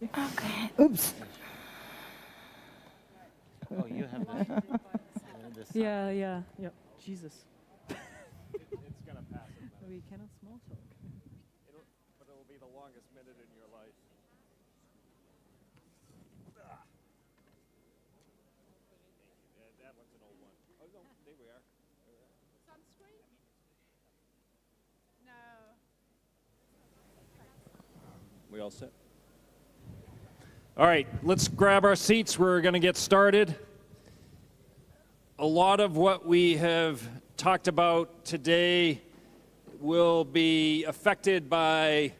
Okay. Oops. Oh, you have this. Yeah. Jesus. It's going to pass it. We cannot small talk. But it'll be the longest minute in your life. That one's an old one. Oh, no, there we are. Sunscreen? No. We all set? All right, let's grab our seats. We're going to get started. A lot of what we have talked about today will be affected by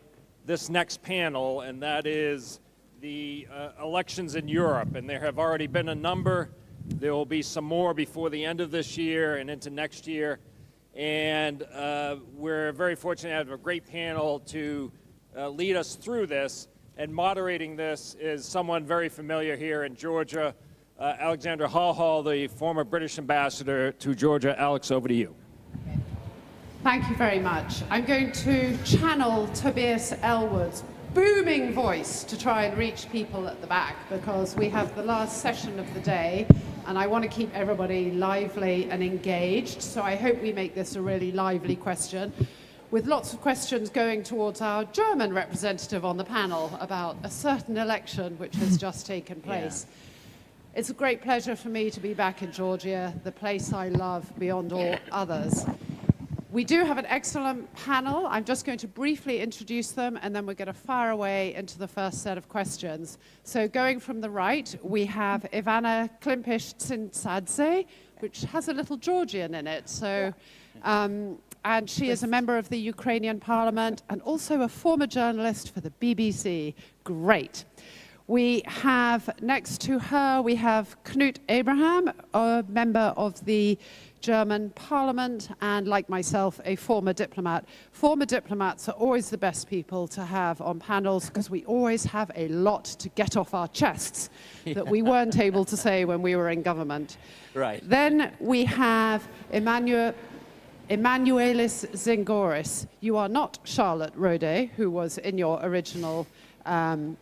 this next panel, and that is the elections in Europe. And there have already been a number. There will be some more before the end of this year and into next year. And we're very fortunate to have a great panel to lead us through this. And moderating this is someone very familiar here in Georgia, Alexandra Hall, the former British ambassador to Georgia. Alex, over to you. Thank you very much. I'm going to channel Tobias Elwood's booming voice to try and reach people at the back, because we have the last session of the day and I want to keep everybody lively and engaged. So I hope we make this a really lively question, with lots of questions going towards our German representative on the panel about a certain election which has just taken place. Yeah. It's a great pleasure for me to be back in Georgia, the place I love beyond all others. We do have an excellent panel. I'm just going to briefly introduce them, and then we're going to fire away into the first set of questions. So going from the right, we have Ivanna Klympush-Tsintsadze, which has a little Georgian in it. So, and she is a member of the Ukrainian parliament and also a former journalist for the BBC. Great. We have, next to her, we have Knut Abraham, a member of the German parliament, and like myself, a former diplomat. Former diplomats are always the best people to have on panels, because we always have a lot to get off our chests that we weren't able to say when we were in government. Right. Then we have Emanuelis Zingeris. You are not Charlotte Rodet, who was in your original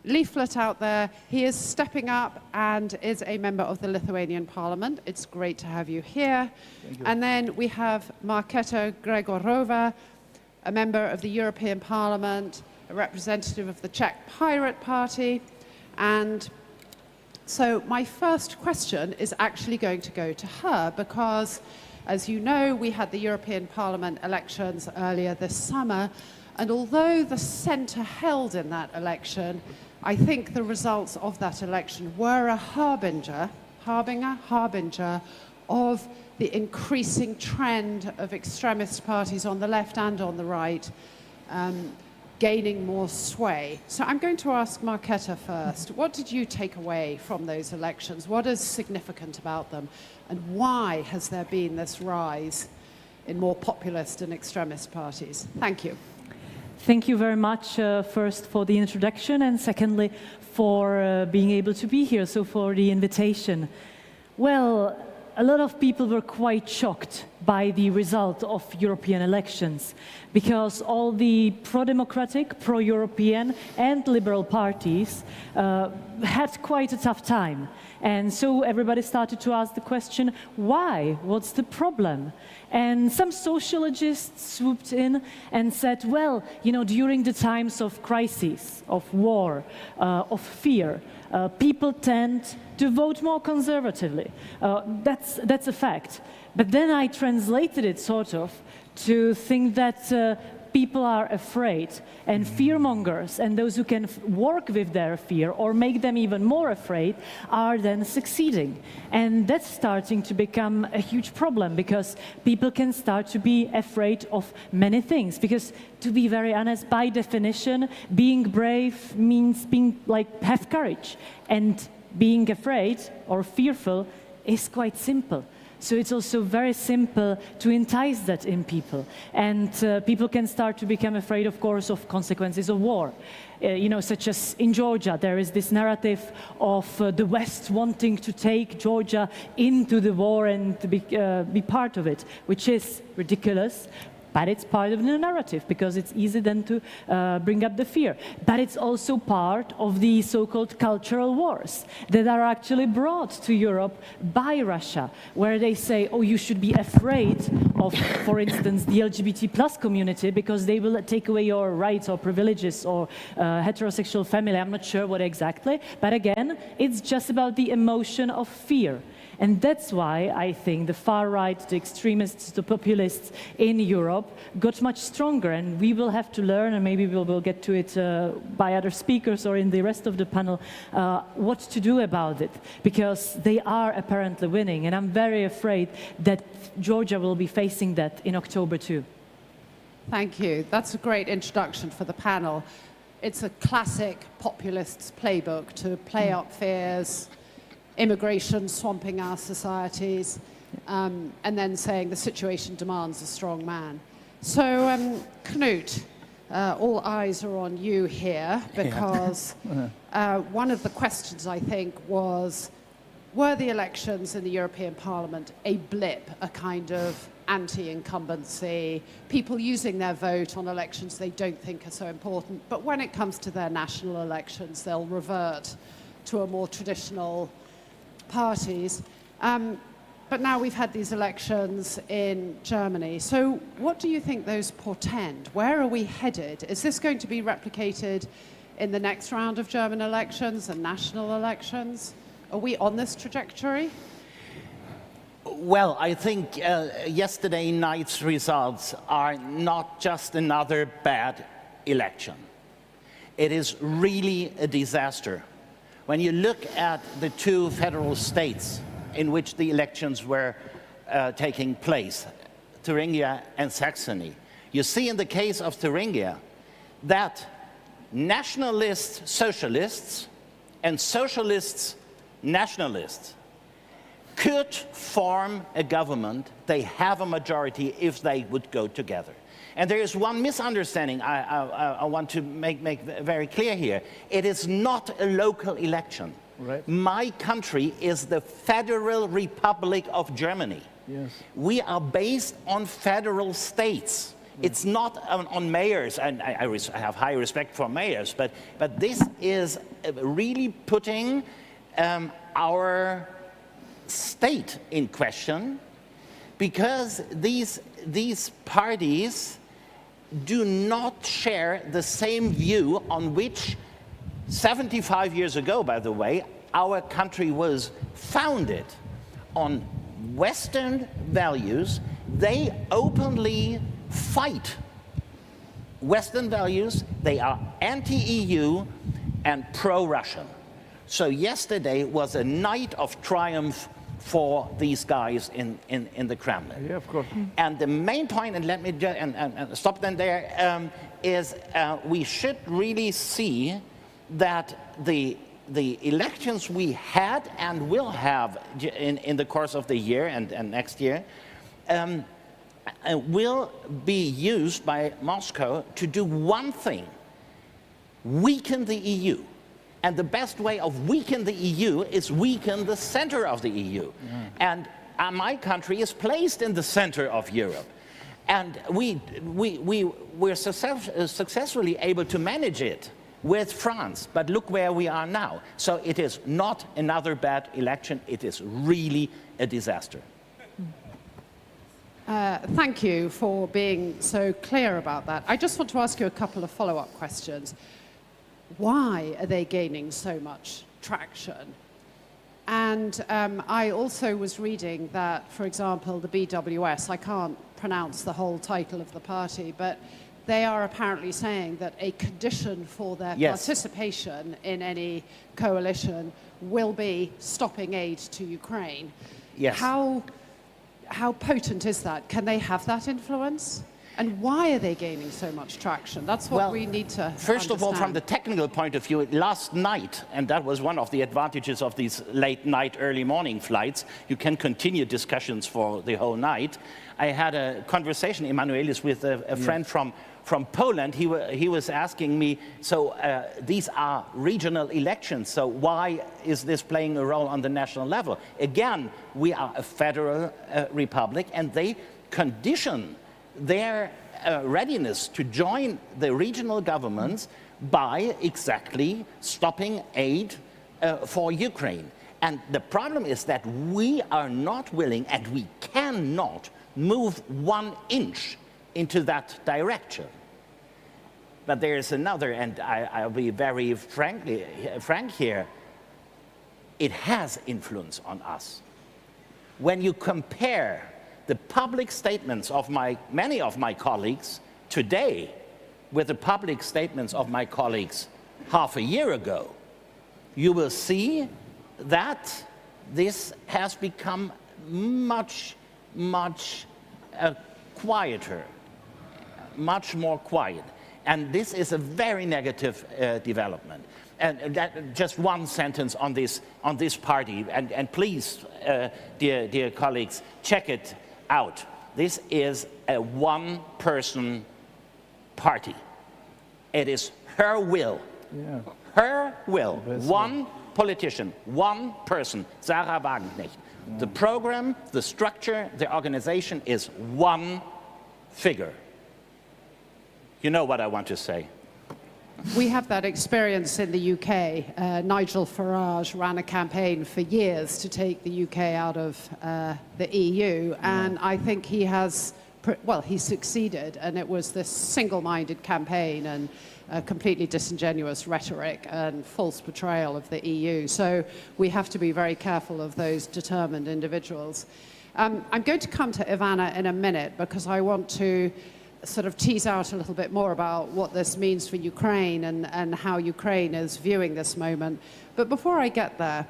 leaflet out there. He is stepping up and is a member of the Lithuanian parliament. It's great to have you here. And then we have Markéta Gregorová, a member of the European Parliament, a representative of the Czech Pirate Party. And so my first question is actually going to go to her, because, as you know, we had the European Parliament elections earlier this summer. And although the centre held in that election, I think the results of that election were a harbinger of the increasing trend of extremist parties on the left and on the right gaining more sway. So I'm going to ask Markéta first. What did you take away from those elections? What is significant about them? And why has there been this rise in more populist and extremist parties? Thank you. Thank you very much, first for the introduction, and secondly for being able to be here, so for the invitation. Well, a lot of people were quite shocked by the result of European elections, because all the pro-democratic, pro-European and liberal parties had quite a tough time. And so everybody started to ask the question, why? What's the problem? And some sociologists swooped in and said, well, you know, during the times of crisis, of war, of fear, people tend to vote more conservatively. That's a fact. But then I translated it sort of to think that people are afraid, and fearmongers and those who can work with their fear or make them even more afraid are then succeeding. And that's starting to become a huge problem, because people can start to be afraid of many things. Because, to be very honest, by definition, being brave means being have courage, and being afraid or fearful is quite simple. So it's also very simple to entice that in people. And people can start to become afraid, of course, of consequences of war. You know, such as in Georgia, there is this narrative of the West wanting to take Georgia into the war and to be part of it, which is ridiculous. But it's part of the narrative because it's easy then to bring up the fear. But it's also part of the so-called cultural wars that are actually brought to Europe by Russia, where they say, oh, you should be afraid of, for instance, the LGBT plus community because they will take away your rights or privileges, or heterosexual family, I'm not sure what exactly. But again, it's just about the emotion of fear. And that's why I think the far right, the extremists, the populists in Europe got much stronger. And we will have to learn, and maybe we'll get to it by other speakers or in the rest of the panel, what to do about it. Because they are apparently winning. And I'm very afraid that Georgia will be facing that in October too. Thank you. That's a great introduction for the panel. It's a classic populists playbook to play up fears, immigration swamping our societies, and then saying the situation demands a strong man. So, Knut, all eyes are on you here because one of the questions, I think, was, were the elections in the European Parliament a blip, a kind of anti-incumbency, people using their vote on elections they don't think are so important, but when it comes to their national elections, they'll revert to a more traditional parties. But now we've had these elections in Germany. So what do you think those portend? Where are we headed? Is this going to be replicated in the next round of German elections and national elections? Are we on this trajectory? Well, I think yesterday night's results are not just another bad election. It is really a disaster. When you look at the two federal states in which the elections were taking place, Thuringia and Saxony, you see in the case of Thuringia that nationalist socialists and socialists nationalists could form a government. They have a majority if they would go together. And there is one misunderstanding I want to make very clear here. It is not a local election. Right. My country is the Federal Republic of Germany. Yes. We are based on federal states. It's not on mayors, and I have high respect for mayors, but this is really putting our state in question, because these parties do not share the same view on which 75 years ago, by the way, our country was founded on Western values. They openly fight Western values. They are anti-EU and pro-Russian. So yesterday was a night of triumph for these guys in the Kremlin. Yeah, of course. And the main point, and let me just and stop then there, is we should really see that the elections we had and will have in the course of the year and next year will be used by Moscow to do one thing: weaken the EU. And the best way of weaken the EU is weaken the center of the EU. And my country is placed in the center of Europe. And we're successfully able to manage it with France. But look where we are now. So it is not another bad election. It is really a disaster. Thank you for being so clear about that. I just want to ask you a couple of follow-up questions. Why are they gaining so much traction? And I also was reading that, for example, the BWS, I can't pronounce the whole title of the party, but they are apparently saying that a condition for their participation in any coalition will be stopping aid to Ukraine. Yes. How potent is that? Can they have that influence? And why are they gaining so much traction? That's what we need to First of all, understand. from the technical point of view, last night, and that was one of the advantages of these late night, early morning flights, you can continue discussions for the whole night. I had a conversation, Emanuelis, with a friend from Poland. He was asking me, so these are regional elections, so why is this playing a role on the national level? Again, we are a federal republic, and they condition their readiness to join the regional governments by exactly stopping aid for Ukraine. And the problem is that we are not willing, and we cannot move 1 inch into that direction. But there is another, and I'll be very frank here, it has influence on us. When you compare the public statements of many of my colleagues today with the public statements of my colleagues half a year ago, you will see that this has become much quieter, much more quiet. And this is a very negative development. And that, just one sentence on this party, and please, dear colleagues, check it out. This is a one-person party. It is her will. Yeah. Her will. One politician, one person, Sarah Wagenknecht. Yeah. The program, the structure, the organization is one figure. You know what I want to say. We have that experience in the UK. Nigel Farage ran a campaign for years to take the UK out of the EU, and I think he has, he succeeded, and it was this single-minded campaign and completely disingenuous rhetoric and false portrayal of the EU. So we have to be very careful of those determined individuals. I'm going to come to Ivanna in a minute because I want to sort of tease out a little bit more about what this means for Ukraine and how Ukraine is viewing this moment. But before I get there,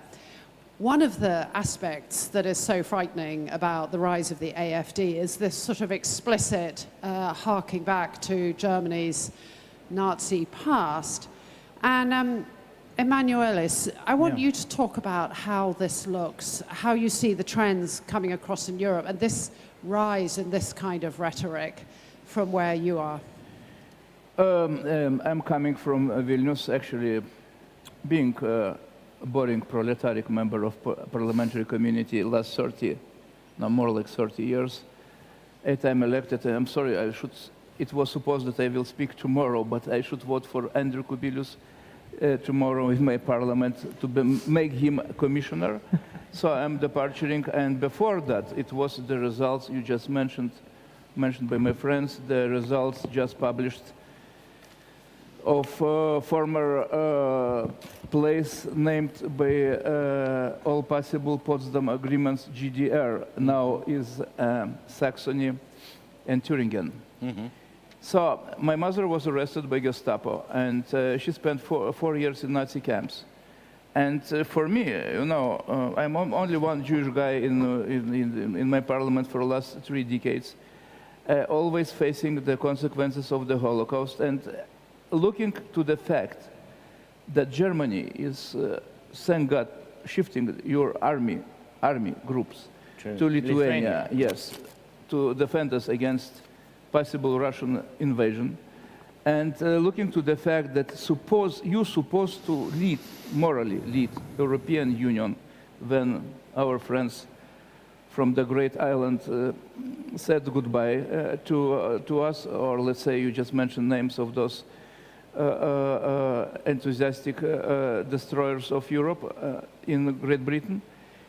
one of the aspects that is so frightening about the rise of the AfD is this sort of explicit harking back to Germany's Nazi past. And Emanuelis, I want you to talk about how this looks, how you see the trends coming across in Europe and this rise in this kind of rhetoric from where you are. I'm coming from Vilnius, actually being a boring proletariat member of parliamentary community last 30, no more like 30 years. At I'm elected, I'm sorry, it was supposed that I will speak tomorrow, but I should vote for Andrew Kubilius tomorrow in my parliament to make him commissioner. So I'm departing, and before that, it was the results you just mentioned by my friends, the results just published of former place named by all possible Potsdam agreements GDR, now is Saxony and Thuringen. Mm-hmm. So my mother was arrested by Gestapo, and she spent four years in Nazi camps. And for me, you know, I'm only one Jewish guy in my parliament for the last 3 decades. Always facing the consequences of the Holocaust and looking to the fact that Germany is, thank God, shifting your army groups to Lithuania, yes, to defend us against possible Russian invasion, and looking to the fact that you're supposed to morally lead European Union when our friends from the great island said goodbye to us, or let's say you just mentioned names of those enthusiastic destroyers of Europe in Great Britain.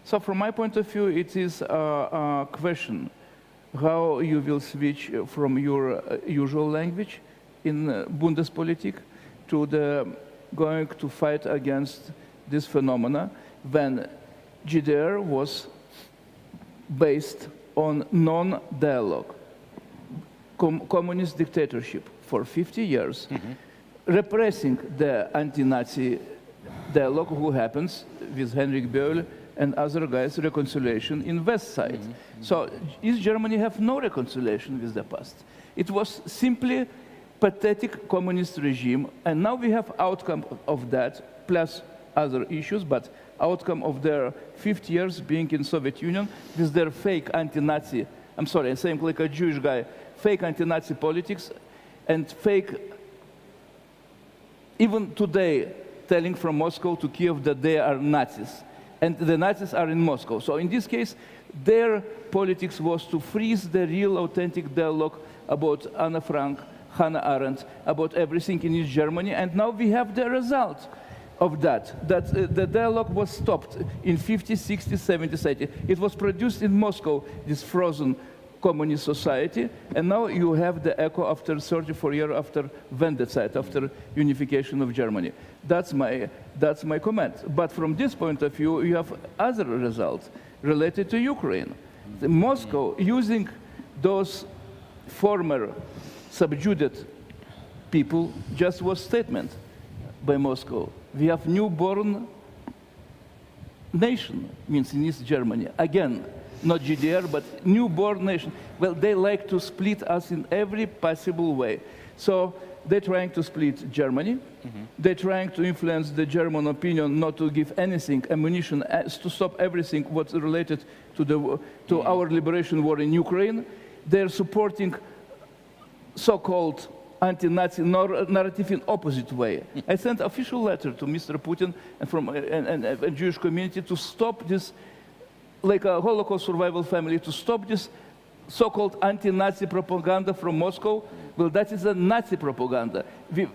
So from my point of view, it is a question how you will switch from your usual language in Bundespolitik to the going to fight against this phenomena when GDR was based on non-dialogue, communist dictatorship for 50 years, repressing the anti-Nazi dialogue who happens with Henrik Böll and other guys, reconciliation in West Side. So East Germany have no reconciliation with the past. It was simply pathetic communist regime, and now we have outcome of that, plus other issues, but outcome of their 50 years being in Soviet Union with their fake anti-Nazi, I'm sorry, I'm saying like a Jewish guy, fake anti-Nazi politics and fake, even today, telling from Moscow to Kiev that they are Nazis. and the Nazis are in Moscow. So in this case, their politics was to freeze the real authentic dialogue about Anne Frank, Hannah Arendt, about everything in East Germany, and now we have the result of that the dialogue was stopped in 50s, 60s, 70s, 80s. It was produced in Moscow, this frozen communist society, and now you have the echo after 34 years after Wendezeit, after unification of Germany. That's my comment. But from this point of view, you have other results related to Ukraine. Moscow, using those former subjugated people, just was statement by Moscow. We have newborn nation, means in East Germany. Again, not GDR, but newborn nation. Well, they like to split us in every possible way. So they're trying to split Germany. They're trying to influence the German opinion not to give anything, ammunition, to stop everything what's related to our liberation war in Ukraine. They're supporting so-called anti-Nazi narrative in opposite way. I sent official letter to Mr. Putin and from a Jewish community to stop this, like a Holocaust survival family, to stop this so-called anti-Nazi propaganda from Moscow. Well, that is a Nazi propaganda. We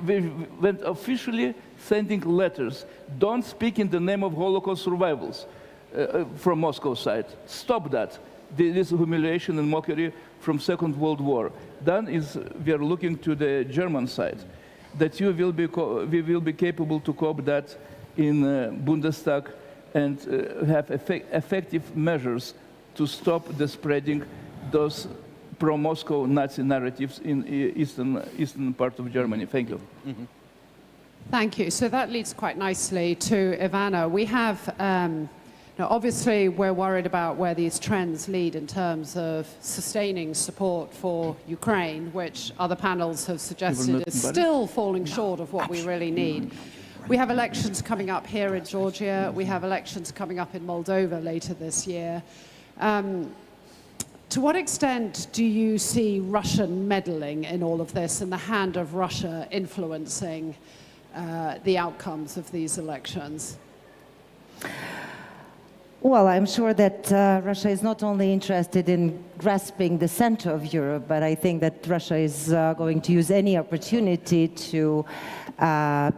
went officially sending letters. Don't speak in the name of Holocaust survivors from Moscow side. Stop that. This humiliation and mockery from Second World War. Then we are looking to the German side, that we will be capable to cope that in Bundestag and have effective measures to stop the spreading those pro-Moscow Nazi narratives in eastern part of Germany. Thank you. Thank you. So that leads quite nicely to Ivanna. We have, now obviously we're worried about where these trends lead in terms of sustaining support for Ukraine, which other panels have suggested is still falling short of what we really need. We have elections coming up here in Georgia. We have elections coming up in Moldova later this year. To what extent do you see Russian meddling in all of this and the hand of Russia influencing the outcomes of these elections? Well, I'm sure that Russia is not only interested in grasping the center of Europe, but I think that Russia is going to use any opportunity to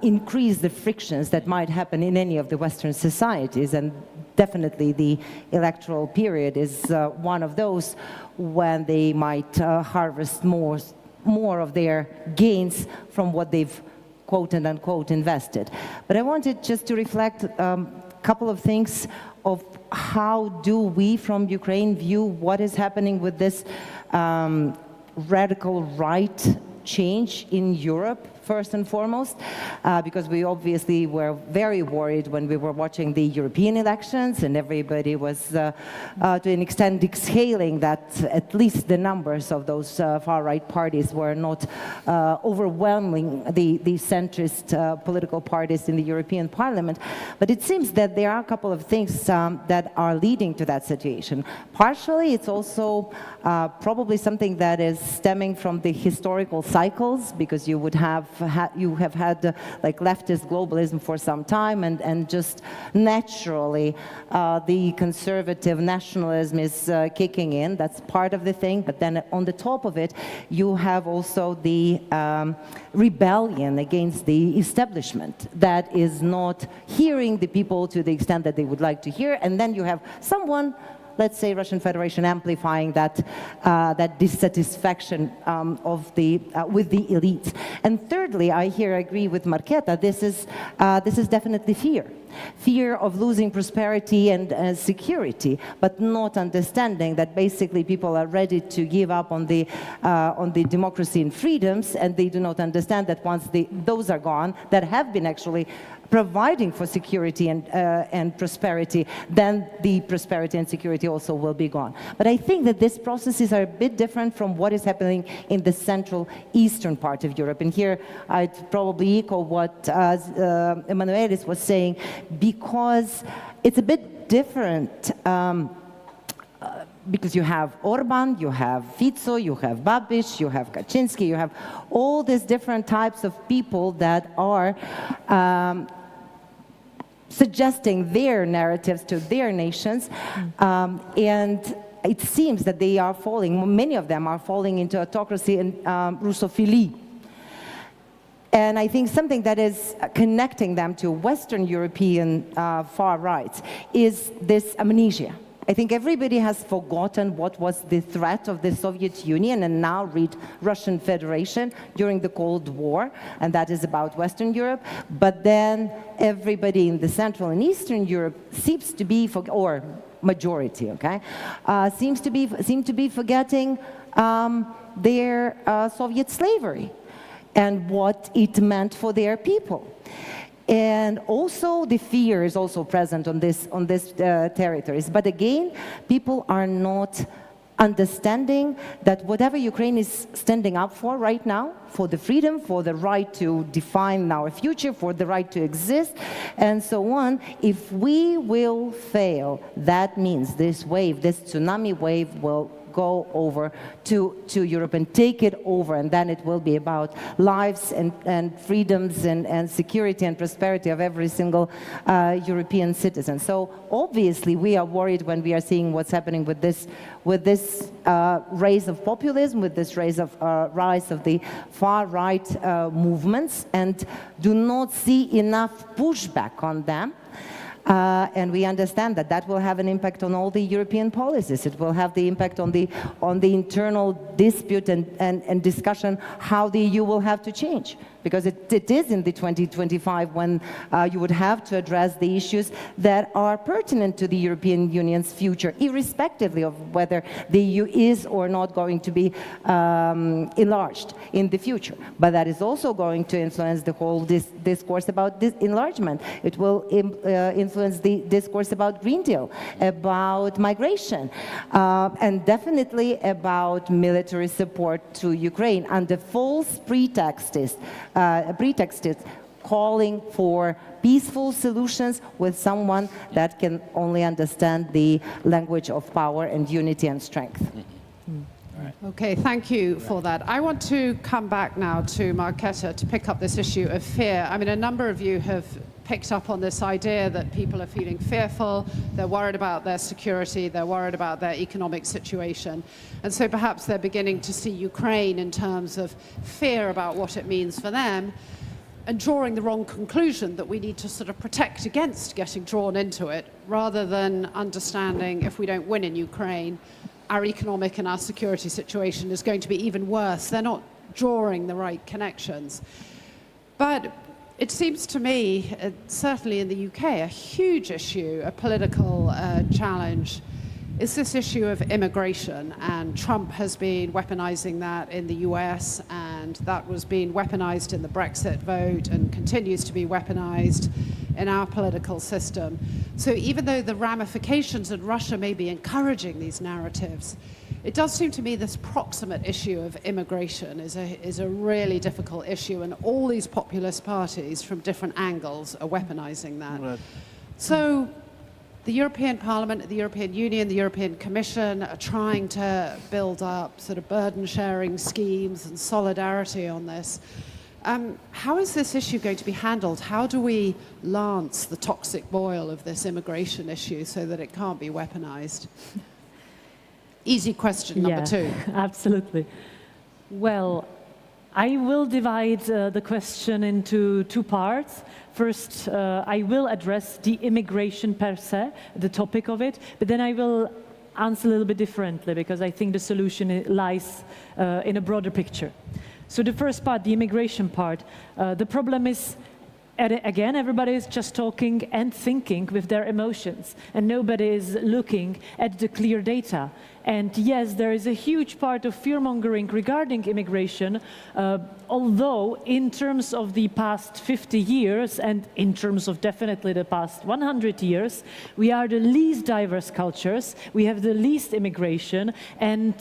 increase the frictions that might happen in any of the Western societies. And definitely the electoral period is one of those when they might harvest more of their gains from what they've quote and unquote invested. But I wanted just to reflect a couple of things of how do we from Ukraine view what is happening with this radical right change in Europe, first and foremost, because we obviously were very worried when we were watching the European elections, and everybody was, to an extent, exhaling that at least the numbers of those far-right parties were not overwhelming the centrist political parties in the European Parliament. But it seems that there are a couple of things that are leading to that situation. Partially, it's also probably something that is stemming from the historical cycles, because you would have had like leftist globalism for some time, and just naturally the conservative nationalism is kicking in. That's part of the thing. But then on the top of it, you have also the rebellion against the establishment that is not hearing the people to the extent that they would like to hear. And then you have someone, let's say Russian Federation, amplifying that dissatisfaction with the elites. And thirdly, I here agree with Markéta. This is definitely fear of losing prosperity and security, but not understanding that basically people are ready to give up on the democracy and freedoms, and they do not understand that once those are gone, that have been actually providing for security and prosperity, then the prosperity and security also will be gone. But I think that these processes are a bit different from what is happening in the central eastern part of Europe. And here I'd probably echo what Emanuelis was saying, because it's a bit different. Because you have Orban, you have Fico, you have Babiš, you have Kaczynski, you have all these different types of people that are suggesting their narratives to their nations, and it seems that they are falling, many of them are falling into autocracy and Russophilie. And I think something that is connecting them to Western European far right is this amnesia. I think everybody has forgotten what was the threat of the Soviet Union and now read Russian Federation during the Cold War, and that is about Western Europe. But then everybody in the Central and Eastern Europe seems to be, or majority, okay, seem to be forgetting their Soviet slavery and what it meant for their people. And also the fear is also present on this territories. But again, people are not understanding that whatever Ukraine is standing up for right now, for the freedom, for the right to define our future, for the right to exist, and so on, if we will fail, that means this wave, this tsunami wave will go over to Europe and take it over, and then it will be about lives and freedoms and security and prosperity of every single European citizen. So obviously we are worried when we are seeing what's happening with this rise of populism, with this rise of the far-right movements, and do not see enough pushback on them. And we understand that that will have an impact on all the European policies. It will have the impact on the internal dispute and discussion how the EU will have to change. Because it is in the 2025 when you would have to address the issues that are pertinent to the European Union's future, irrespectively of whether the EU is or not going to be enlarged in the future. But that is also going to influence the whole discourse about this enlargement. It will influence the discourse about Green Deal, about migration, and definitely about military support to Ukraine under false pretexts. Calling for peaceful solutions with someone that can only understand the language of power and unity and strength. Okay, thank you for that. I want to come back now to Markéta to pick up this issue of fear. I mean, a number of you have picked up on this idea that people are feeling fearful, they're worried about their security, they're worried about their economic situation. And so perhaps they're beginning to see Ukraine in terms of fear about what it means for them, and drawing the wrong conclusion that we need to sort of protect against getting drawn into it, rather than understanding if we don't win in Ukraine, our economic and our security situation is going to be even worse. They're not drawing the right connections. But it seems to me, certainly in the UK, a huge issue, a political challenge, is this issue of immigration. And Trump has been weaponizing that in the US, and that was being weaponized in the Brexit vote and continues to be weaponized in our political system. So even though the ramifications in Russia may be encouraging these narratives, it does seem to me this proximate issue of immigration is a really difficult issue, and all these populist parties from different angles are weaponizing that. Right. So the European Parliament, the European Union, the European Commission are trying to build up sort of burden-sharing schemes and solidarity on this. How is this issue going to be handled? How do we lance the toxic boil of this immigration issue so that it can't be weaponized? Easy question number two. Absolutely. Well, I will divide the question into two parts. First, I will address the immigration per se, the topic of it, but then I will answer a little bit differently because I think the solution lies in a broader picture. So the first part, the immigration part, the problem is, again, everybody is just talking and thinking with their emotions, and nobody is looking at the clear data. And yes, there is a huge part of fear-mongering regarding immigration, although in terms of the past 50 years and in terms of definitely the past 100 years, we are the least diverse cultures, we have the least immigration, and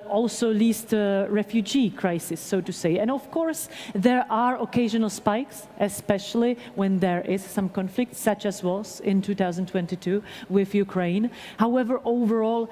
also least refugee crisis, so to say. And of course, there are occasional spikes, especially when there is some conflict, such as was in 2022 with Ukraine. However, overall,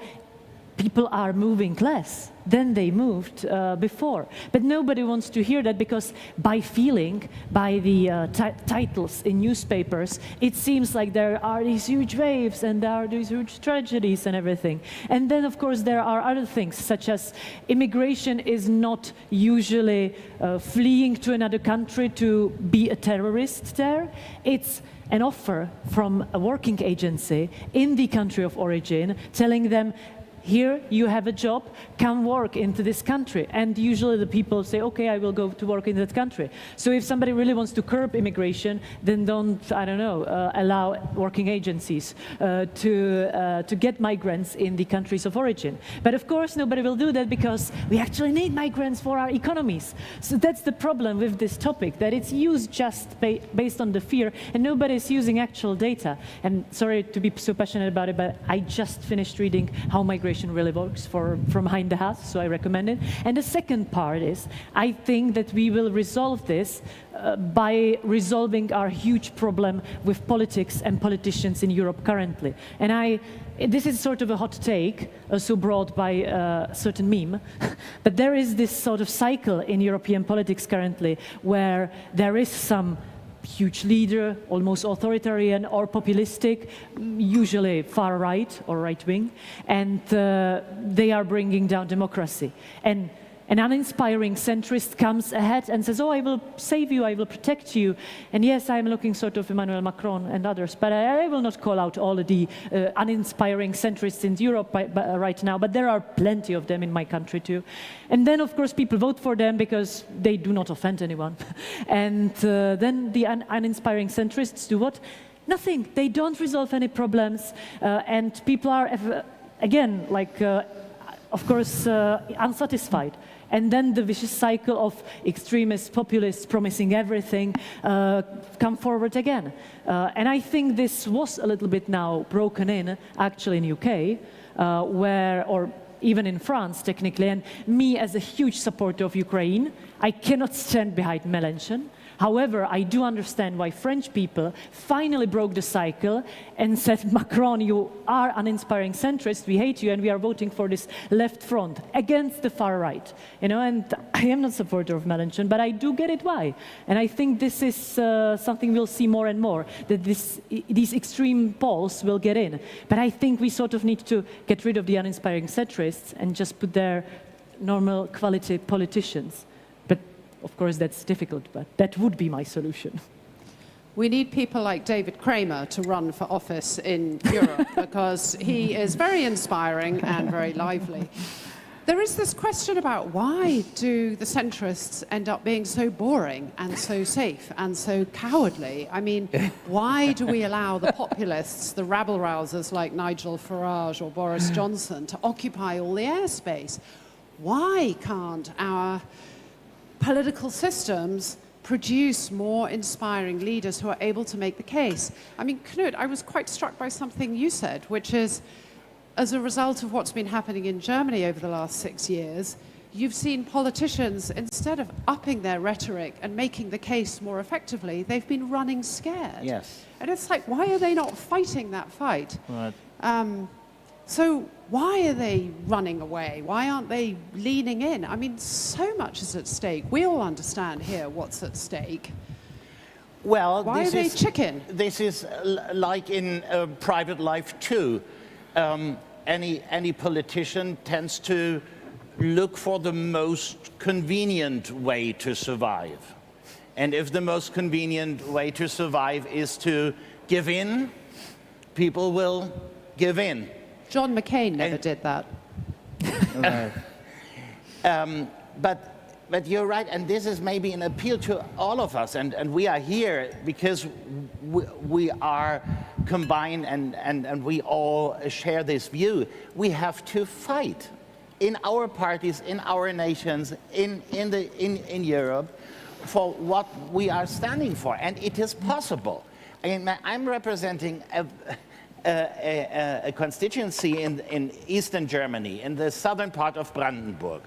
people are moving less than they moved before. But nobody wants to hear that, because by feeling, by the titles in newspapers, it seems like there are these huge waves and there are these huge tragedies and everything. And then, of course, there are other things, such as immigration is not usually fleeing to another country to be a terrorist there. It's an offer from a working agency in the country of origin, telling them, here you have a job, come work into this country. And usually the people say, okay, I will go to work in that country. So if somebody really wants to curb immigration, then don't, I don't know, allow working agencies to get migrants in the countries of origin. But of course, nobody will do that, because we actually need migrants for our economies. So that's the problem with this topic, that it's used just based on the fear, and nobody's using actual data. And sorry to be so passionate about it, but I just finished reading how migration really works from behind the house, so I recommend it. And the second part is, I think that we will resolve this by resolving our huge problem with politics and politicians in Europe currently. And this is sort of a hot take, also brought by a certain meme, but there is this sort of cycle in European politics currently where there is some huge leader, almost authoritarian or populistic, usually far right or right wing, and they are bringing down democracy. And an uninspiring centrist comes ahead and says, oh, I will save you, I will protect you. And yes, I'm looking sort of Emmanuel Macron and others, but I will not call out all of the uninspiring centrists in Europe right now, but there are plenty of them in my country too. And then, of course, people vote for them because they do not offend anyone. And then the uninspiring centrists do what? Nothing. They don't resolve any problems. And people are, again, like, of course, unsatisfied. And then the vicious cycle of extremists, populists promising everything come forward again. And I think this was a little bit now broken in, actually in UK, or even in France, technically. And me, as a huge supporter of Ukraine, I cannot stand behind Mélenchon. However, I do understand why French people finally broke the cycle and said, Macron, you are uninspiring centrist, we hate you, and we are voting for this left front against the far right. You know, and I am not a supporter of Mélenchon, but I do get it why. And I think this is something we'll see more and more, that these extreme polls will get in. But I think we sort of need to get rid of the uninspiring centrists and just put there normal quality politicians. Of course, that's difficult, but that would be my solution. We need people like David Kramer to run for office in Europe, because he is very inspiring and very lively. There is this question about, why do the centrists end up being so boring and so safe and so cowardly? I mean, why do we allow the populists, the rabble-rousers like Nigel Farage or Boris Johnson, to occupy all the airspace? Why can't our political systems produce more inspiring leaders who are able to make the case? I mean, Knut, I was quite struck by something you said, which is, as a result of what's been happening in Germany over the last 6 years, you've seen politicians, instead of upping their rhetoric and making the case more effectively, they've been running scared. Yes. And it's like, why are they not fighting that fight? Right. So why are they running away? Why aren't they leaning in? I mean, so much is at stake. We all understand here what's at stake. Well, why are they chicken? This is like in private life too. Any politician tends to look for the most convenient way to survive. And if the most convenient way to survive is to give in, people will give in. John McCain never did that. But you're right, and this is maybe an appeal to all of us, and we are here because we are combined and we all share this view. We have to fight in our parties, in our nations, in Europe, for what we are standing for, and it is possible. I mean, I'm representing a constituency in eastern Germany, in the southern part of Brandenburg.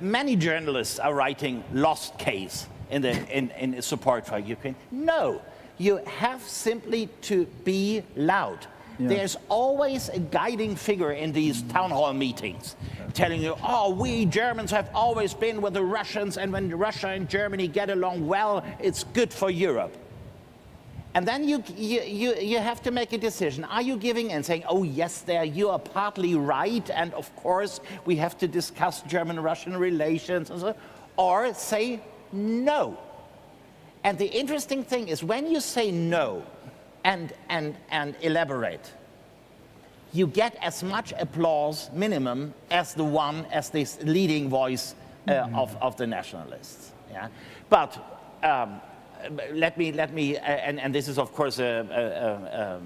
Many journalists are writing lost case in support for Ukraine. No, you have simply to be loud. There's always a guiding figure in these town hall meetings telling you, oh, we Germans have always been with the Russians, and when Russia and Germany get along well, it's good for Europe. And then you have to make a decision. Are you giving in, saying, oh, yes, you are partly right, and of course we have to discuss German-Russian relations, and so, or say no. And the interesting thing is when you say no and elaborate, you get as much applause, minimum, as this leading voice of the nationalists. Yeah? But let me, and this is of course a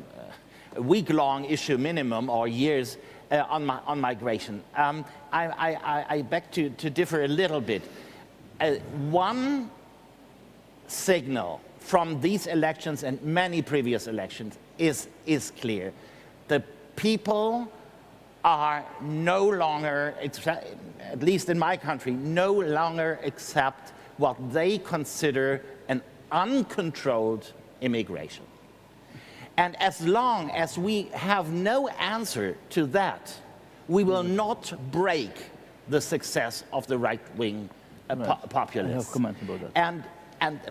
week-long issue minimum, or years, on migration. I beg to differ a little bit. One signal from these elections and many previous elections is clear. The people are no longer, at least in my country, no longer accept what they consider an uncontrolled immigration. And as long as we have no answer to that, we will not break the success of the right-wing populists. I have comment about that. And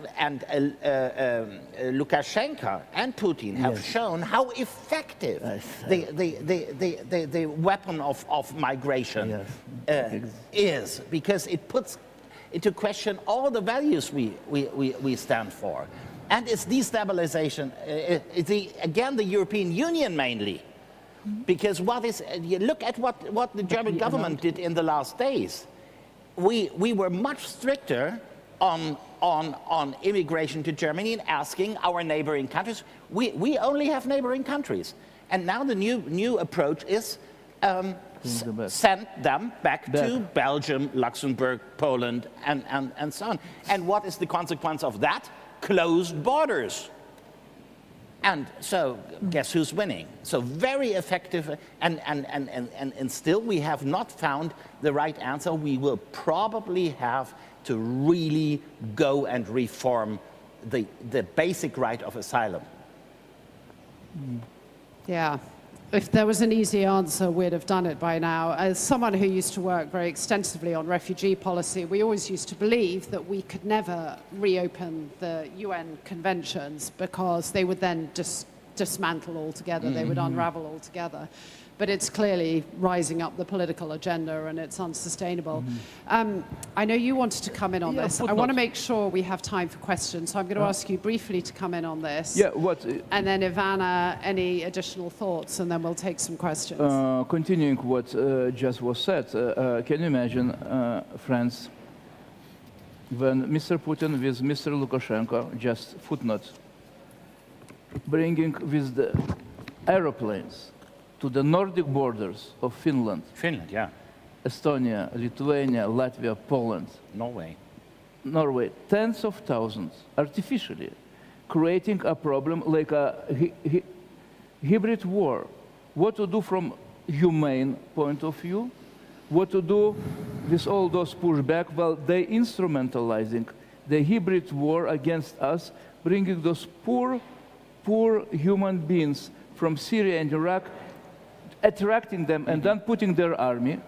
Lukashenko and Putin have shown how effective the weapon of migration is, because it puts into question all the values we stand for. And it's destabilization, again, the European Union mainly. Because you look at what the German government did in the last days. We were much stricter on immigration to Germany and asking our neighboring countries. We only have neighboring countries. And now the new approach is send them back to Belgium, Luxembourg, Poland, and so on. And what is the consequence of that? Closed borders. And so guess who's winning? So very effective, and still we have not found the right answer. We will probably have to really go and reform the basic right of asylum. Yeah. If there was an easy answer, we'd have done it by now. As someone who used to work very extensively on refugee policy, we always used to believe that we could never reopen the UN conventions because they would then just dismantle altogether, they would unravel altogether. But it's clearly rising up the political agenda and it's unsustainable. I know you wanted to come in on this. I want to make sure we have time for questions, so I'm going to ask you briefly to come in on this. Yeah, what? And then Ivanna, any additional thoughts, and then we'll take some questions. Continuing what just was said, can you imagine, friends, when Mr. Putin with Mr. Lukashenko, just footnote, bringing with the aeroplanes to the Nordic borders of Finland, yeah. Estonia, Lithuania, Latvia, Poland, Norway, tens of thousands, artificially, creating a problem like a hybrid war. What to do from humane point of view? What to do with all those pushback? Well, they instrumentalizing the hybrid war against us, bringing those poor human beings from Syria and Iraq, attracting them and then putting their army,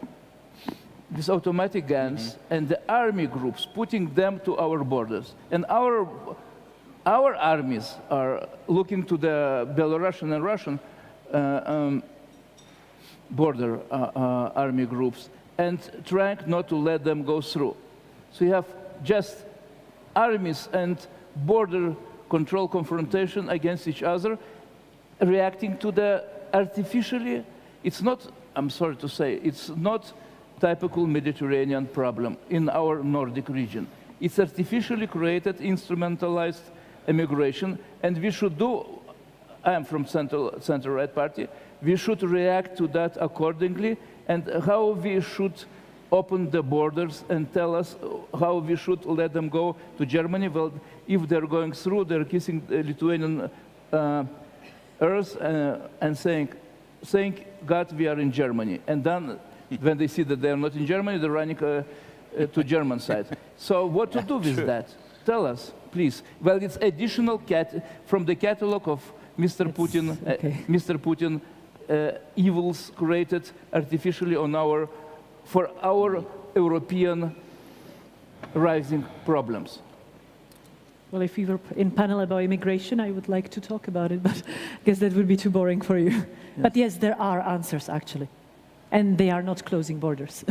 these automatic guns, and the army groups, putting them to our borders. And our armies are looking to the Belarusian and Russian border army groups and trying not to let them go through. So you have just armies and border control confrontation against each other, reacting to the artificially. It's not, I'm sorry to say, it's not typical Mediterranean problem in our Nordic region. It's artificially created, instrumentalized immigration, and we should do, I am from center-right party, we should react to that accordingly, and how we should open the borders and tell us how we should let them go to Germany. Well, if they're going through, they're kissing the Lithuanian earth and saying, God, we are in Germany. And then when they see that they're not in Germany, they're running to German side. So what to do with that? Tell us, please. Well, it's additional from the catalog of Mr. Putin, Mr. Putin evils created artificially for our European rising problems. Well, if we were in panel about immigration, I would like to talk about it, but I guess that would be too boring for you. Yes. But yes, there are answers, actually. And they are not closing borders.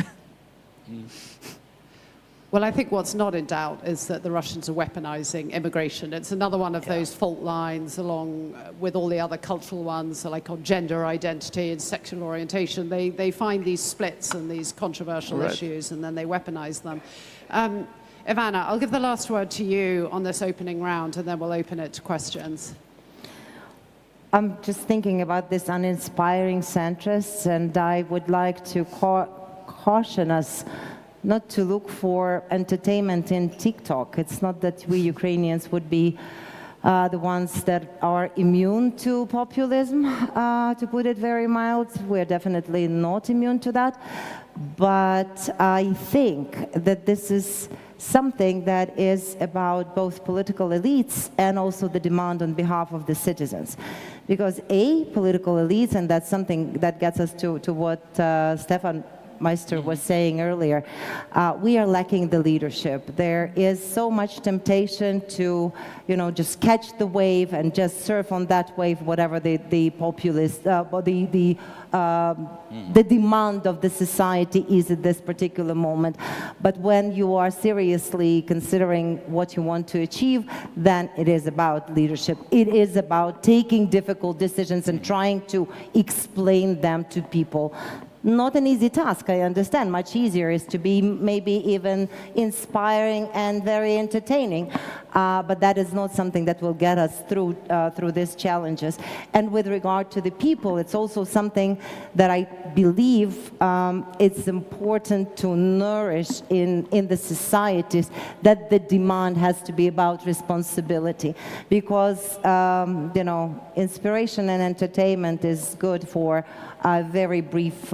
Well, I think what's not in doubt is that the Russians are weaponizing immigration. It's another one of those fault lines along with all the other cultural ones, like on gender identity and sexual orientation. They find these splits and these controversial issues, and then they weaponize them. Ivanna, I'll give the last word to you on this opening round, and then we'll open it to questions. I'm just thinking about this uninspiring centrists, and I would like to caution us not to look for entertainment in TikTok. It's not that we Ukrainians would be the ones that are immune to populism, to put it very mild. We're definitely not immune to that. But I think that this is something that is about both political elites and also the demand on behalf of the citizens. Because political elites, and that's something that gets us to what Stefan Meister was saying earlier, we are lacking the leadership. There is so much temptation to, just catch the wave and just surf on that wave, whatever the populist, the demand of the society is at this particular moment. But when you are seriously considering what you want to achieve, then it is about leadership. It is about taking difficult decisions and trying to explain them to people. Not an easy task, I understand. Much easier is to be maybe even inspiring and very entertaining. But that is not something that will get us through these challenges. And with regard to the people, it's also something that I believe it's important to nourish in the societies, that the demand has to be about responsibility. Because, inspiration and entertainment is good for a very brief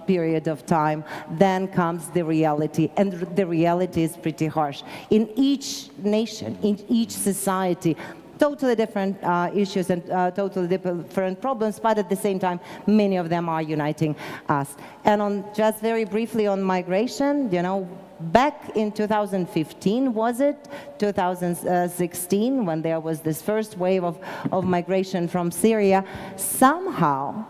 period of time. Then comes the reality, and the reality is pretty harsh. In each nation, in each society, totally different issues and totally different problems, but at the same time, many of them are uniting us. And just very briefly on migration, back in 2015, was it? 2016, when there was this first wave of migration from Syria, somehow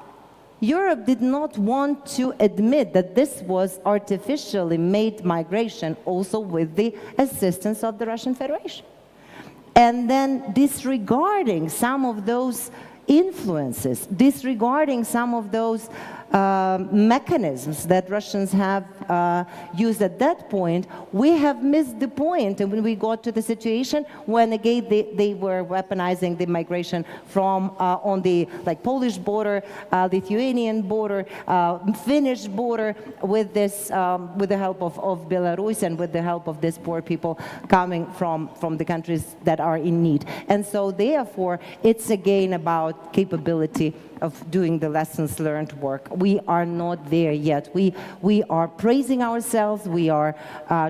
Europe did not want to admit that this was artificially made migration, also with the assistance of the Russian Federation. And then disregarding some of those influences, disregarding some of those mechanisms that Russians have used at that point, we have missed the point. And when we got to the situation when again they were weaponizing the migration from on the Polish border, Lithuanian border, Finnish border, with this with the help of Belarus and with the help of these poor people coming from the countries that are in need. And so therefore it's again about capability of doing the lessons learned work. We are not there yet. We are praising ourselves. We are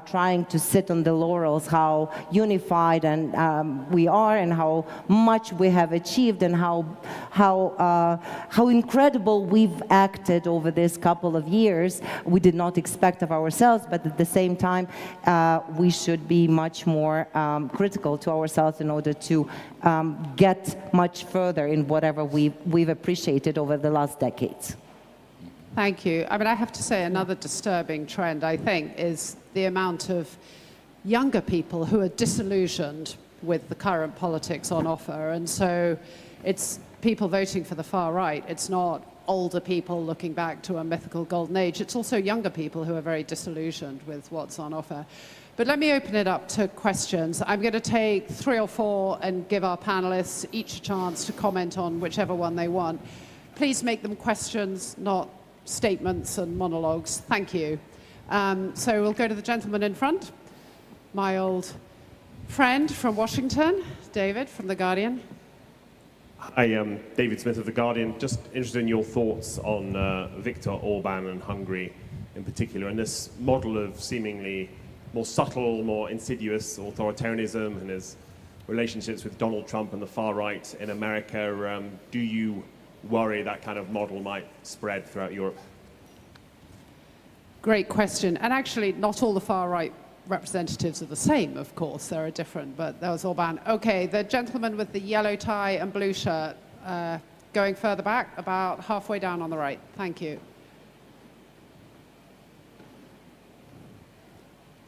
trying to sit on the laurels how unified and we are, and how much we have achieved, and how incredible we've acted over this couple of years. We did not expect of ourselves, but at the same time, we should be much more critical to ourselves in order to get much further in whatever we've appreciated over the last decades. Thank you. I mean, I have to say another disturbing trend, I think, is the amount of younger people who are disillusioned with the current politics on offer. And so it's people voting for the far right. It's not older people looking back to a mythical golden age. It's also younger people who are very disillusioned with what's on offer. But let me open it up to questions. I'm going to take 3 or 4 and give our panelists each a chance to comment on whichever one they want. Please make them questions, not statements and monologues. Thank you. So we'll go to the gentleman in front. My old friend from Washington, David from The Guardian. I am David Smith of The Guardian. Just interested in your thoughts on Viktor Orban and Hungary in particular, and this model of seemingly more subtle, more insidious authoritarianism, and his relationships with Donald Trump and the far right in America. Do you worry that kind of model might spread throughout Europe? Great question. And actually, not all the far-right representatives are the same, of course. There are different, but that was Orban. Okay, the gentleman with the yellow tie and blue shirt, going further back, about halfway down on the right. Thank you.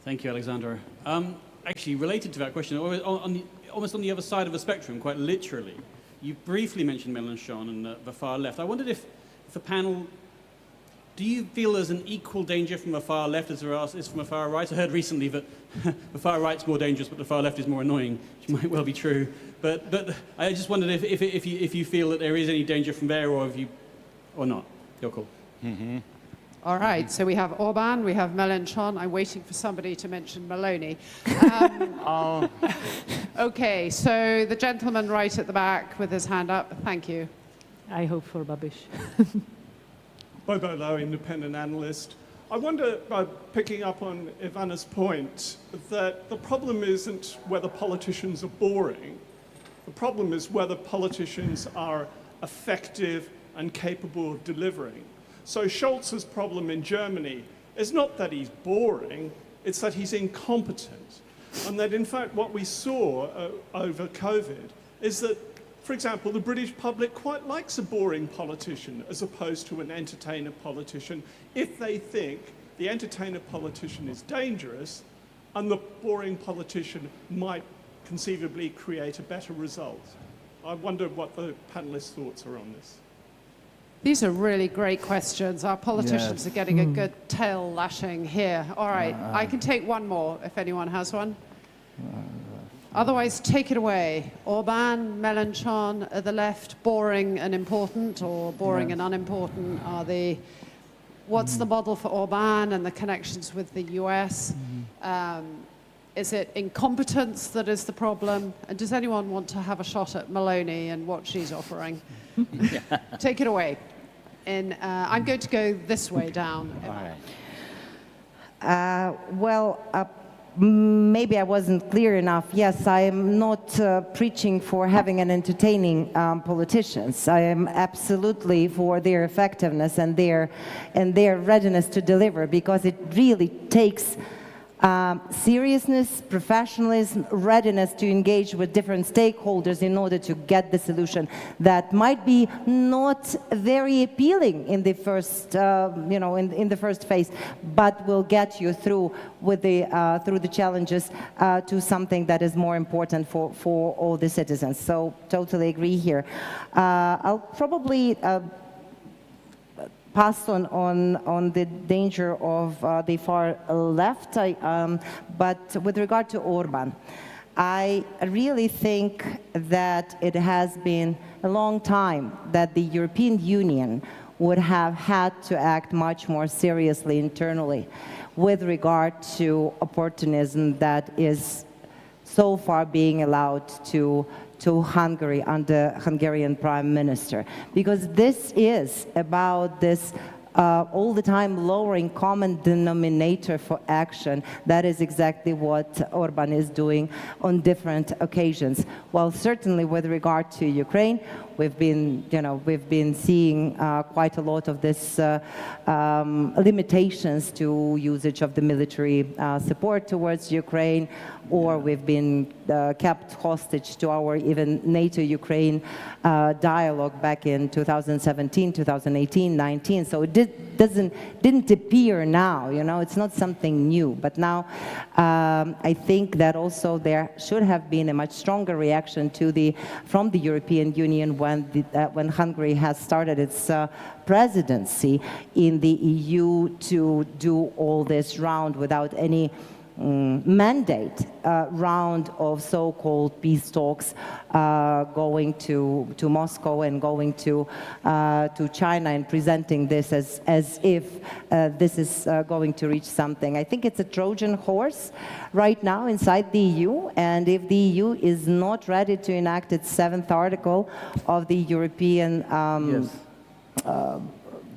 Thank you, Alexandra. Actually, related to that question, almost on the other side of the spectrum, quite literally, you briefly mentioned Mélenchon and the far left. I wondered if the panel, do you feel there's an equal danger from the far left as there is from the far right? I heard recently that the far right's more dangerous, but the far left is more annoying, which might well be true. But I just wondered if you feel that there is any danger from there, or not. You're cool. Mm-hmm. All right, so we have Orban, we have Mélenchon. I'm waiting for somebody to mention Maloney. Okay, so the gentleman right at the back with his hand up. Thank you. I hope for Babiš. Bobo Lowe, independent analyst. I wonder, picking up on Ivanna's point, that the problem isn't whether politicians are boring. The problem is whether politicians are effective and capable of delivering. So Scholz's problem in Germany is not that he's boring, it's that he's incompetent. And that, in fact, what we saw over COVID is that, for example, the British public quite likes a boring politician as opposed to an entertainer politician if they think the entertainer politician is dangerous and the boring politician might conceivably create a better result. I wonder what the panelists' thoughts are on this. These are really great questions. Our politicians Yes. are getting a good tail lashing here. All right, I can take one more if anyone has one. Otherwise, take it away. Orban, Mélenchon, are the left boring and important, or boring and unimportant? What's the model for Orban and the connections with the US? Is it incompetence that is the problem? And does anyone want to have a shot at Maloney and what she's offering? Take it away. I'm going to go this way down. All right. Maybe I wasn't clear enough. Yes, I am not preaching for having an entertaining politicians. I am absolutely for their effectiveness and their readiness to deliver, because it really takes seriousness, professionalism, readiness to engage with different stakeholders in order to get the solution that might be not very appealing in the first, in the first phase, but will get you through with through the challenges to something that is more important for all the citizens. So totally agree here. I'll probably passed on the danger of the far left, but with regard to Orban, I really think that it has been a long time that the European Union would have had to act much more seriously internally with regard to opportunism that is so far being allowed to Hungary under Hungarian Prime Minister, because this is about this all the time lowering common denominator for action. That is exactly what Orban is doing on different occasions. Well, certainly with regard to Ukraine, we've been seeing quite a lot of this limitations to usage of the military support towards Ukraine, or we've been kept hostage to our even NATO-Ukraine dialogue back in 2017, 2018, 19. So it didn't appear now, it's not something new. But now I think that also there should have been a much stronger reaction from the European Union when Hungary has started its presidency in the EU to do all this round without any mandate round of so-called peace talks going to Moscow and going to China and presenting this as if this is going to reach something. I think it's a Trojan horse right now inside the EU, and if the EU is not ready to enact its 7th article of the European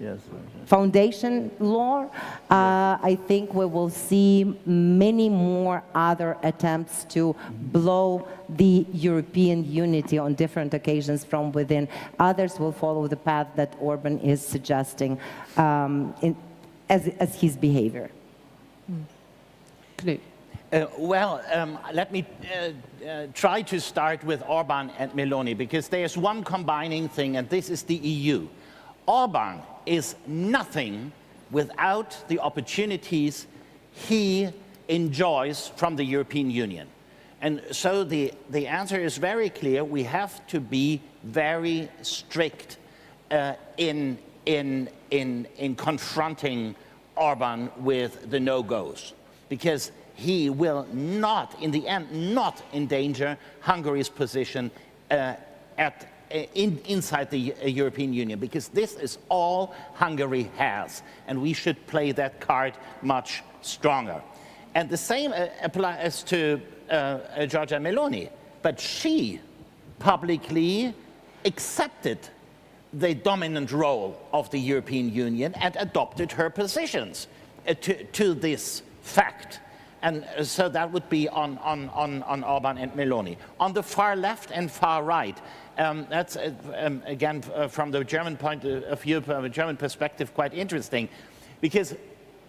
Yes. foundation law, I think we will see many more other attempts to blow the European unity on different occasions from within. Others will follow the path that Orban is suggesting as his behavior. Knut. Let me try to start with Orban and Meloni, because there's one combining thing, and this is the EU. Orban is nothing without the opportunities he enjoys from the European Union. And so the answer is very clear. We have to be very strict in confronting Orban with the no-goes, because he will not, in the end, not endanger Hungary's position inside the European Union, because this is all Hungary has, and we should play that card much stronger. And the same applies to Giorgia Meloni, but she publicly accepted the dominant role of the European Union and adopted her positions to this fact. And so that would be on Orban and Meloni. On the far left and far right, that's, again, from the German point of view, from a German perspective, quite interesting, because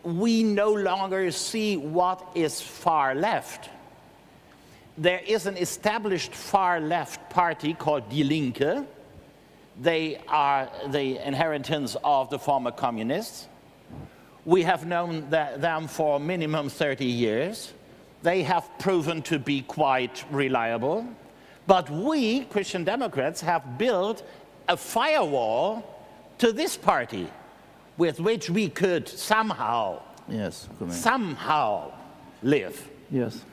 we no longer see what is far left. There is an established far left party called Die Linke. They are the inheritance of the former communists. We have known them for minimum 30 years. They have proven to be quite reliable. But we, Christian Democrats, have built a firewall to this party with which we could somehow live. Yes.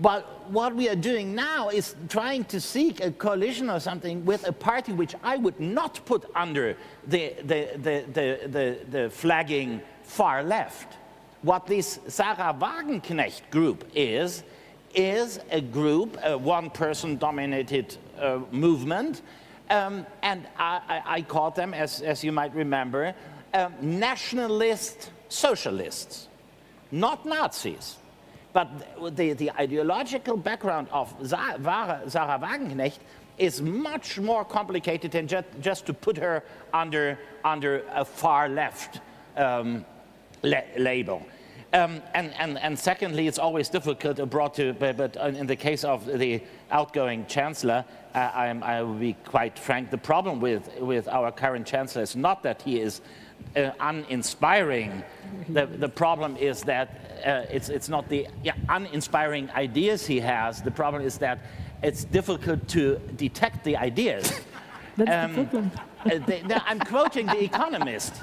But what we are doing now is trying to seek a coalition or something with a party which I would not put under the flagging far left. What this Sarah Wagenknecht group is a group, a one-person dominated movement, and I call them, as you might remember, nationalist socialists, not Nazis. But the ideological background of Sarah Wagenknecht is much more complicated than just to put her under a far left label. And secondly, it's always difficult abroad to, but in the case of the outgoing chancellor, I will be quite frank, the problem with our current chancellor is not that he is uninspiring. The problem is that it's not the uninspiring ideas he has. The problem is that it's difficult to detect the ideas. That's the problem. I'm quoting The Economist.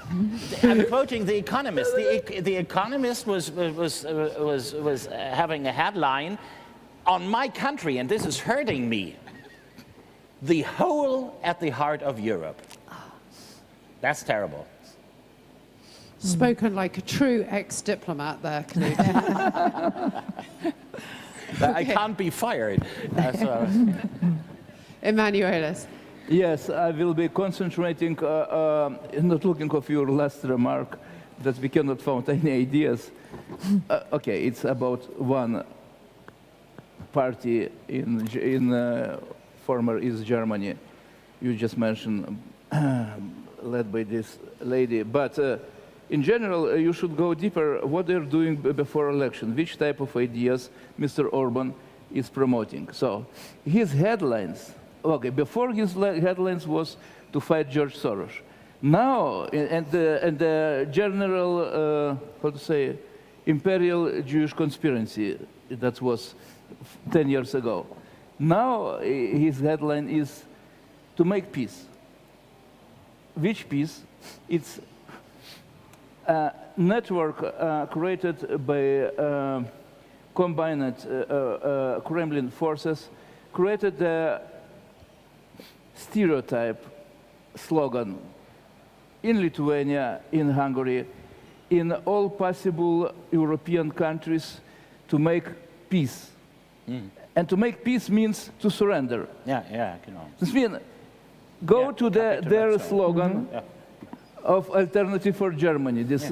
I'm quoting The Economist. The Economist was having a headline on my country, and this is hurting me. The hole at the heart of Europe. That's terrible. Spoken like a true ex-diplomat there, Knut. I can't be fired. Emanuelis. Yes, I will be concentrating, not looking of your last remark, that we cannot find any ideas. Okay, it's about one party in former East Germany. You just mentioned, led by this lady. But in general, you should go deeper. What they're doing before election, which type of ideas Mr. Orban is promoting. So his headlines, okay, before his headlines was to fight George Soros. Now, and the general, how to say, imperial Jewish conspiracy, that was 10 years ago. Now his headline is to make peace. Which peace? It's a network created by combined Kremlin forces, created a stereotype slogan in Lithuania, in Hungary, in all possible European countries to make peace. And to make peace means to surrender. Yeah, you know. This means go to their slogan, of alternative for Germany. This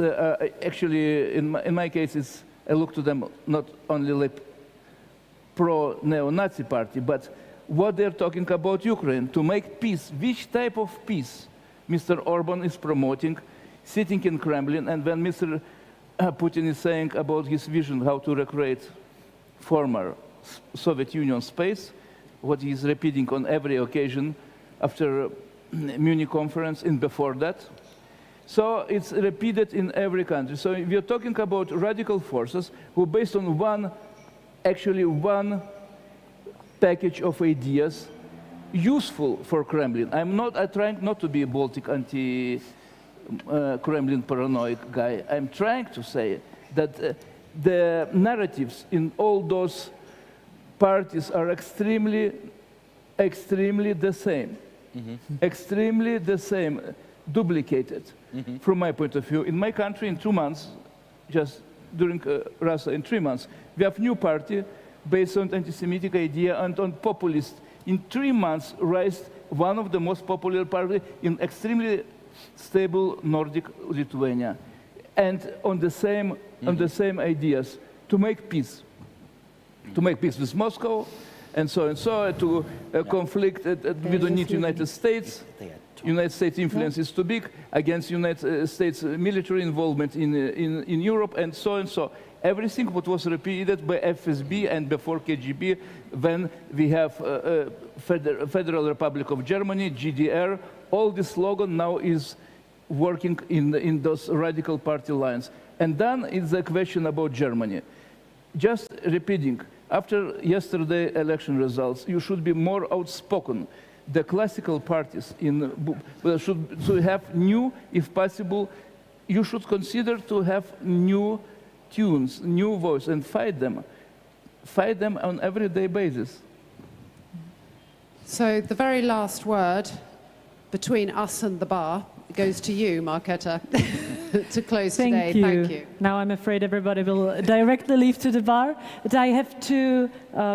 actually, in my case, I look to them not only like pro-neo-Nazi party, but what they're talking about Ukraine, to make peace. Which type of peace Mr. Orban is promoting, sitting in Kremlin, and when Mr. Putin is saying about his vision how to recreate former Soviet Union space, what he is repeating on every occasion after Munich conference and before that. So it's repeated in every country. So we are talking about radical forces who, based on one package of ideas, useful for Kremlin. I'm trying not to be a Baltic anti-Kremlin paranoid guy. I'm trying to say that the narratives in all those parties are extremely the same. Extremely the same, duplicated. From my point of view, in my country, in 2 months, just during Russia, in 3 months, we have new party based on anti-Semitic idea and on populist. In 3 months, raised one of the most popular party in extremely stable Nordic Lithuania, and on the same ideas to make peace with Moscow, and so to conflict. We don't need United States. United States influence is too big against United States military involvement in Europe, and so. Everything what was repeated by FSB and before KGB, when we have Federal Republic of Germany, GDR, all this slogan now is working in those radical party lines. And then it's the question about Germany. Just repeating, after yesterday election results, you should be more outspoken. The classical parties should have new, if possible, you should consider to have new tunes, new voice, and fight them on everyday basis. So the very last word between us and the bar goes to you, Markéta, to close today. Thank you. Now I'm afraid everybody will directly leave to the bar. But I have two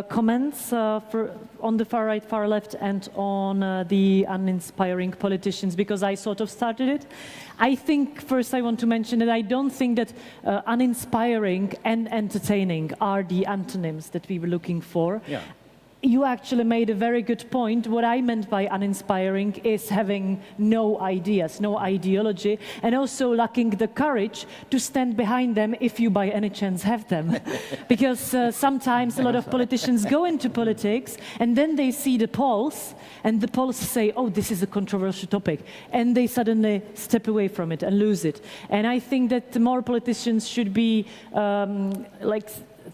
comments on the far right, far left, and on the uninspiring politicians, because I sort of started it. I think first I want to mention that I don't think that uninspiring and entertaining are the antonyms that we were looking for. Yeah. You actually made a very good point. What I meant by uninspiring is having no ideas, no ideology, and also lacking the courage to stand behind them if you by any chance have them. Because sometimes a lot of politicians go into politics and then they see the polls and the polls say, oh, this is a controversial topic, and they suddenly step away from it and lose it. And I think that more politicians should be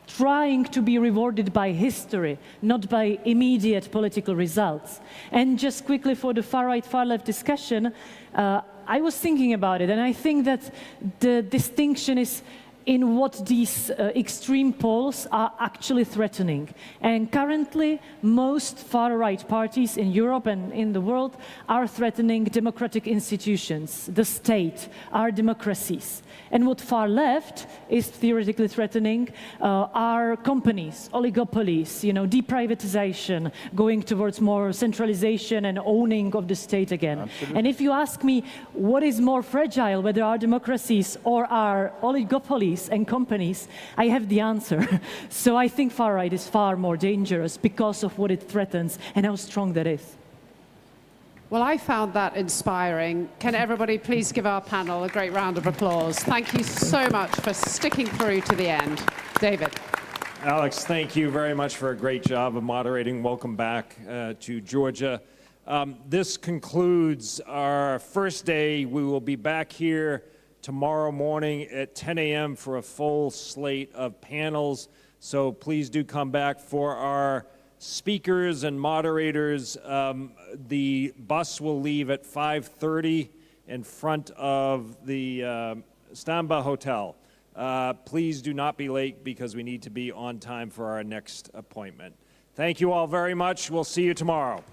trying to be rewarded by history, not by immediate political results. And just quickly for the far right, far left discussion, I was thinking about it, and I think that the distinction is in what these extreme poles are actually threatening. And currently, most far-right parties in Europe and in the world are threatening democratic institutions, the state, our democracies. And what far left is theoretically threatening are companies, oligopolies, deprivatization, going towards more centralization and owning of the state again. Absolutely. And if you ask me what is more fragile, whether our democracies or our oligopolies and companies, I have the answer. So I think far right is far more dangerous because of what it threatens and how strong that is. Well, I found that inspiring. Can everybody please give our panel a great round of applause? Thank you so much for sticking through to the end. David. Alex, thank you very much for a great job of moderating. Welcome back to Georgia. This concludes our first day. We will be back here tomorrow morning at 10 a.m. for a full slate of panels. So please do come back for our speakers and moderators. The bus will leave at 5:30 in front of the Stamba Hotel. Please do not be late because we need to be on time for our next appointment. Thank you all very much. We'll see you tomorrow.